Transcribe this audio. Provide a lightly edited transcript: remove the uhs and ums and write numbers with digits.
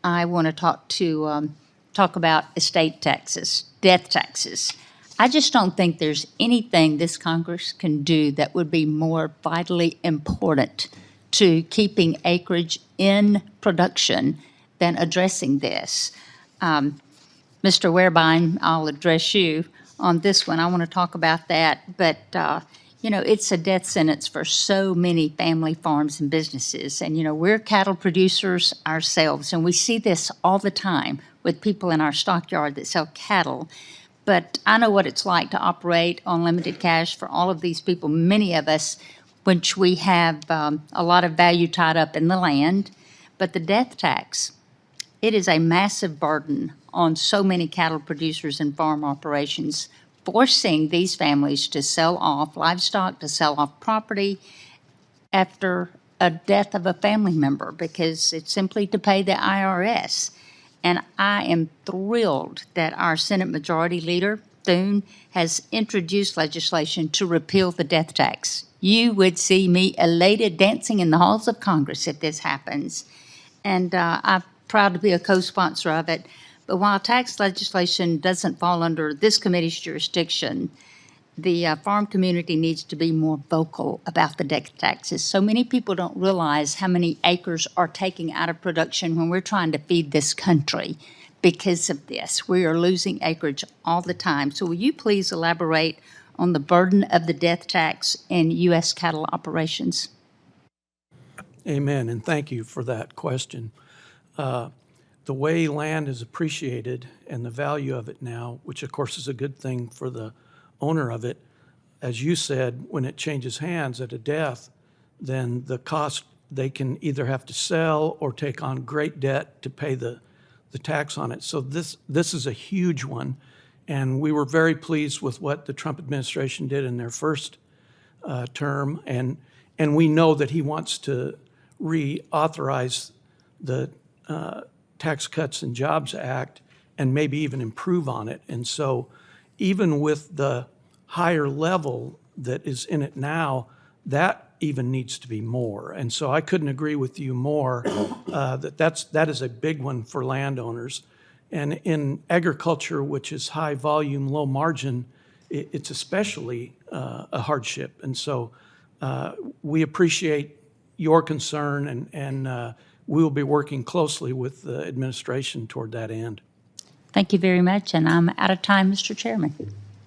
I want to talk about estate taxes, death taxes. I just don't think there's anything this Congress can do that would be more vitally important to keeping acreage in production than addressing this. Mr. Warebein, I'll address you on this one. I want to talk about that, but it's a death sentence for so many family farms and businesses. And, we're cattle producers ourselves, and we see this all the time with people in our stockyard that sell cattle. But I know what it's like to operate on limited cash for all of these people, many of us, which we have a lot of value tied up in the land. But the death tax, it is a massive burden on so many cattle producers and farm operations, forcing these families to sell off livestock, to sell off property after a death of a family member because it's simply to pay the IRS. And I am thrilled that our Senate Majority Leader, Thune, has introduced legislation to repeal the death tax. You would see me elated dancing in the halls of Congress if this happens. And I'm proud to be a co-sponsor of it. But while tax legislation doesn't fall under this committee's jurisdiction, the farm community needs to be more vocal about the death taxes. So many people don't realize how many acres are taken out of production when we're trying to feed this country because of this. We are losing acreage all the time. So will you please elaborate on the burden of the death tax in U.S. cattle operations? Amen, and thank you for that question. The way land is appreciated and the value of it now, which of course is a good thing for the owner of it, as you said, when it changes hands at a death, then the cost, they can either have to sell or take on great debt to pay the tax on it. So this is a huge one, and we were very pleased with what the Trump administration did in their first term, and we know that he wants to reauthorize the Tax Cuts and Jobs Act and maybe even improve on it. And so even with the higher level that is in it now, that even needs to be more. And so I couldn't agree with you more that is a big one for landowners. And in agriculture, which is high volume, low margin, it's especially a hardship. And so we appreciate your concern, and we will be working closely with the administration toward that end. Thank you very much, and I'm out of time, Mr. Chairman.